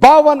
52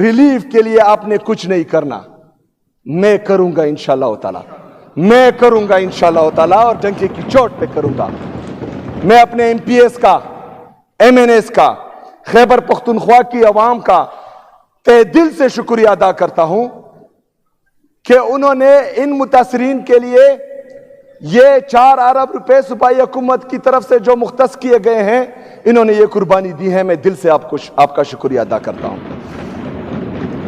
relief کے لیے آپ نے کچھ نہیں کرنا. میں کروں گا انشاءاللہ تعالی, میں کروں گا انشاءاللہ تعالی, اور ڈنکے کی چوٹ پہ کروں گا. میں اپنے ایم پی ایس کا, ایم این ایس کا, خیبر پختونخوا کی عوام کا تہ دل سے شکریہ ادا کرتا ہوں کہ انہوں نے ان متاثرین کے لیے یہ 4 ارب روپے صوبائی حکومت کی طرف سے جو مختص کیے گئے ہیں, انہوں نے یہ قربانی دی ہے. میں دل سے آپ کا شکریہ ادا کرتا ہوں.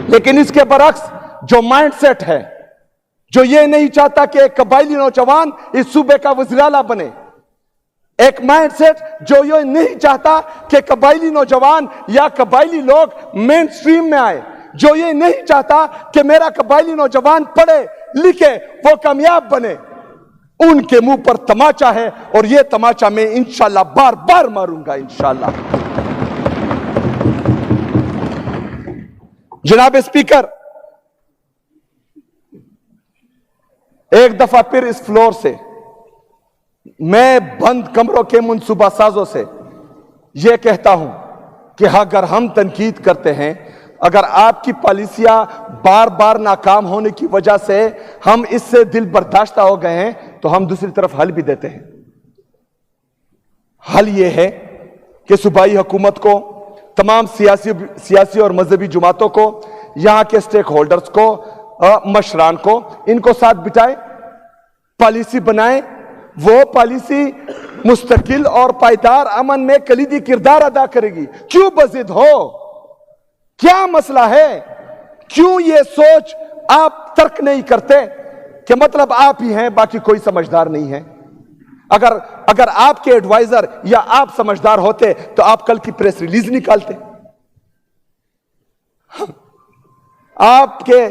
لیکن اس کے برعکس جو مائنڈ سیٹ ہے, جو یہ نہیں چاہتا کہ ایک قبائلی نوجوان اس صوبے کا وزیر اعلیٰ بنے, ایک مائنڈ سیٹ جو یہ نہیں چاہتا کہ قبائلی نوجوان یا قبائلی لوگ مین سٹریم میں آئے, جو یہ نہیں چاہتا کہ میرا قبائلی نوجوان پڑھے لکھے وہ کامیاب بنے, ان کے منہ پر تماچا ہے, اور یہ تماچا میں انشاءاللہ بار بار ماروں گا انشاءاللہ. جناب اسپیکر, ایک دفعہ پھر اس فلور سے میں بند کمروں کے منصوبہ سازوں سے یہ کہتا ہوں کہ اگر ہم تنقید کرتے ہیں, اگر آپ کی پالیسیاں بار بار ناکام ہونے کی وجہ سے ہم اس سے دل برداشتہ ہو گئے ہیں, تو ہم دوسری طرف حل بھی دیتے ہیں. حل یہ ہے کہ صوبائی حکومت کو, تمام سیاسی اور مذہبی جماعتوں کو, یہاں کے سٹیک ہولڈرز کو, مشران کو, ان کو ساتھ بٹھائیں, پالیسی بنائیں. وہ پالیسی مستقل اور پائیدار امن میں کلیدی کردار ادا کرے گی. کیوں بضد ہو؟ کیا مسئلہ ہے؟ کیوں یہ سوچ آپ ترک نہیں کرتے کہ مطلب آپ ہی ہیں, باقی کوئی سمجھدار نہیں ہے؟ اگر آپ کے ایڈوائزر یا آپ سمجھدار ہوتے تو آپ کل کی پریس ریلیز نکالتے. آپ کے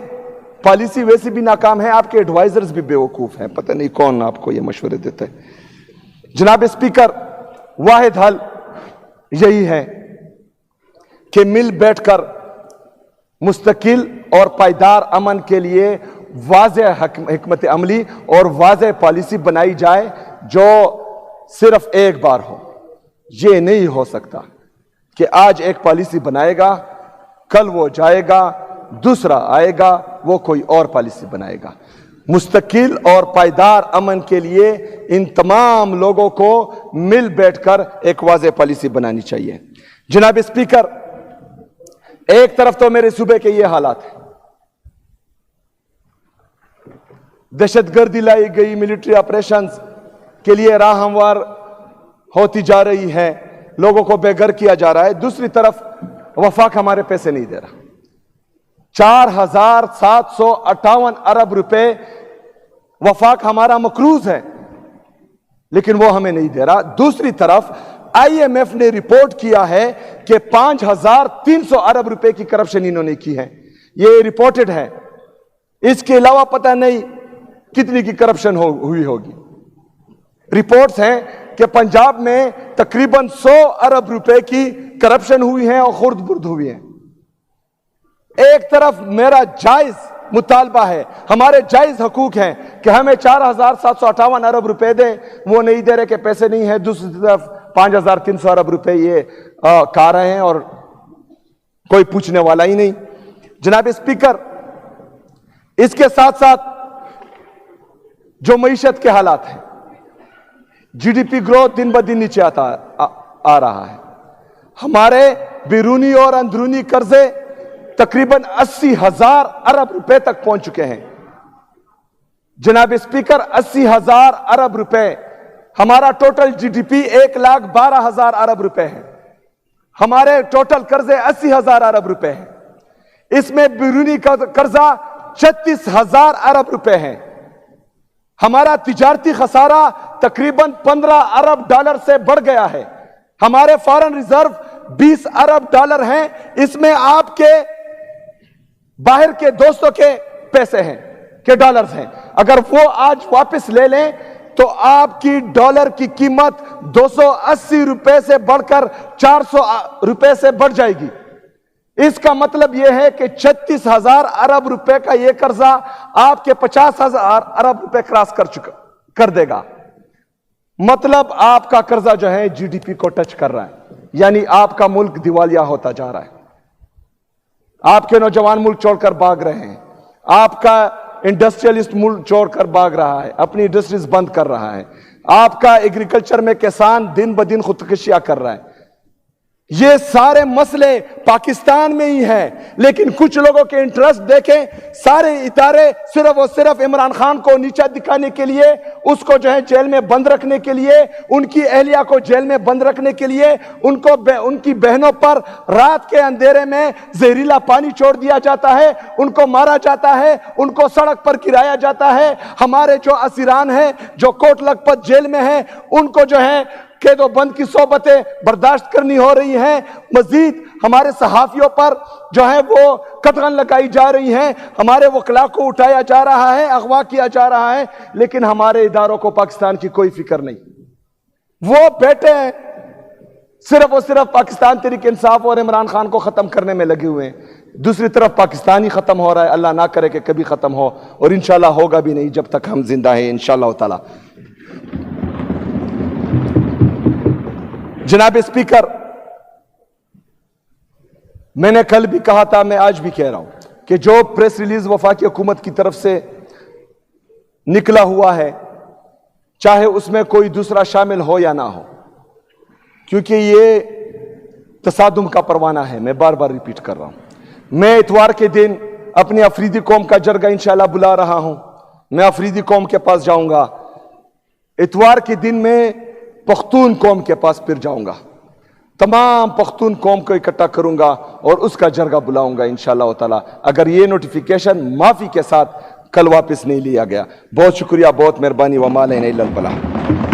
پالیسی ویسی بھی ناکام ہے, آپ کے ایڈوائزرز بھی بے وقوف ہیں, پتہ نہیں کون آپ کو یہ مشورے دیتا ہے. جناب اسپیکر, واحد حل یہی ہے کہ مل بیٹھ کر مستقل اور پائیدار امن کے لیے واضح حکمت عملی اور واضح پالیسی بنائی جائے جو صرف ایک بار ہو. یہ نہیں ہو سکتا کہ آج ایک پالیسی بنائے گا, کل وہ جائے گا, دوسرا آئے گا, وہ کوئی اور پالیسی بنائے گا. مستقل اور پائیدار امن کے لیے ان تمام لوگوں کو مل بیٹھ کر ایک واضح پالیسی بنانی چاہیے. جناب اسپیکر, ایک طرف تو میرے صوبے کے یہ حالات ہیں, دہشت گردی لائی گئی, ملٹری آپریشنز کے لیے راہ ہموار ہوتی جا رہی ہے, لوگوں کو بے گھر کیا جا رہا ہے. دوسری طرف وفاق ہمارے پیسے نہیں دے رہا. 4758 ارب روپے وفاق ہمارا مقروض ہے, لیکن وہ ہمیں نہیں دے رہا. دوسری طرف آئی ایم ایف نے رپورٹ کیا ہے کہ 5300 ارب روپے کی کرپشن انہوں نے کی ہے. یہ رپورٹڈ ہے. اس کے علاوہ پتہ نہیں کتنی کی کرپشن ہوئی ہوگی. رپورٹس ہیں کہ پنجاب میں تقریباً 100 ارب روپے کی کرپشن ہوئی ہے اور خرد برد ہوئی ہے. ایک طرف میرا جائز مطالبہ ہے, ہمارے جائز حقوق ہیں کہ ہمیں 4758 ارب روپے دیں, وہ نہیں دے رہے کہ پیسے نہیں ہیں. دوسری طرف 5300 ارب روپے یہ کھا رہے ہیں اور کوئی پوچھنے والا ہی نہیں. جناب اسپیکر, اس کے ساتھ ساتھ جو معیشت کے حالات ہیں, جی ڈی پی گروتھ دن بدن نیچے آ رہا ہے. ہمارے بیرونی اور اندرونی قرضے تقریباً 80,000 ارب روپے تک پہنچ چکے ہیں. جناب اسپیکر, 80,000 ارب روپے, ہمارا ٹوٹل جی ڈی پی 1,12,000 ارب روپے ہے. ہمارے ٹوٹل قرضے 80,000 ارب روپے ہیں. اس میں بیرونی قرضہ 36,000 ارب روپے ہیں. ہمارا تجارتی خسارہ تقریباً 15 ارب ڈالر سے بڑھ گیا ہے. ہمارے فارن ریزرو 20 ارب ڈالر ہیں. اس میں آپ کے باہر کے دوستوں کے پیسے ہیں کہ ڈالرز ہیں. اگر وہ آج واپس لے لیں تو آپ کی ڈالر کی قیمت 280 روپے سے بڑھ کر 400 روپے سے بڑھ جائے گی. اس کا مطلب یہ ہے کہ 36,000 ارب روپے کا یہ قرضہ آپ کے 50,000 ارب روپے کراس کر دے گا. مطلب آپ کا قرضہ جو ہے جی ڈی پی کو ٹچ کر رہا ہے, یعنی آپ کا ملک دیوالیہ ہوتا جا رہا ہے. آپ کے نوجوان ملک چھوڑ کر بھاگ رہے ہیں، آپ کا انڈسٹریلسٹ ملک چھوڑ کر بھاگ رہا ہے، اپنی انڈسٹریز بند کر رہا ہے، آپ کا ایگریکلچر میں کسان دن بدن خودکشیاں کر رہا ہے۔ یہ سارے مسئلے پاکستان میں ہی ہیں، لیکن کچھ لوگوں کے انٹرسٹ دیکھیں، سارے ادارے صرف اور صرف عمران خان کو نیچا دکھانے کے لیے، اس کو جو ہے جیل میں بند رکھنے کے لیے، ان کی اہلیہ کو جیل میں بند رکھنے کے لیے، ان کی بہنوں پر رات کے اندھیرے میں زہریلا پانی چھوڑ دیا جاتا ہے، ان کو مارا جاتا ہے، ان کو سڑک پر گرایا جاتا ہے۔ ہمارے جو اسیران ہیں جو کوٹ لکھپت جیل میں ہیں، ان کو جو ہے قید و بند کی صحبتیں برداشت کرنی ہو رہی ہیں۔ مزید ہمارے صحافیوں پر جو ہے وہ قدغن لگائی جا رہی ہیں، ہمارے وکلاء کو اٹھایا جا رہا ہے، اغوا کیا جا رہا ہے، لیکن ہمارے اداروں کو پاکستان کی کوئی فکر نہیں۔ وہ بیٹھے ہیں صرف اور صرف پاکستان تحریک انصاف اور عمران خان کو ختم کرنے میں لگے ہوئے ہیں۔ دوسری طرف پاکستان ہی ختم ہو رہا ہے، اللہ نہ کرے کہ کبھی ختم ہو، اور انشاءاللہ ہوگا بھی نہیں جب تک ہم زندہ ہیں انشاءاللہ تعالی۔ جناب اسپیکر، میں نے کل بھی کہا تھا، میں آج بھی کہہ رہا ہوں کہ جو پریس ریلیز وفاقی حکومت کی طرف سے نکلا ہوا ہے، چاہے اس میں کوئی دوسرا شامل ہو یا نہ ہو، کیونکہ یہ تصادم کا پروانہ ہے، میں بار بار ریپیٹ کر رہا ہوں۔ میں اتوار کے دن اپنی افریدی قوم کا جرگہ انشاءاللہ بلا رہا ہوں، میں افریدی قوم کے پاس جاؤں گا۔ اتوار کے دن میں پختون قوم کے پاس پھر جاؤں گا، تمام پختون قوم کو اکٹھا کروں گا اور اس کا جرگہ بلاؤں گا انشاءاللہ تعالی، اگر یہ نوٹیفیکیشن معافی کے ساتھ کل واپس نہیں لیا گیا۔ بہت شکریہ، بہت مہربانی، وما علینا الا البلاغ۔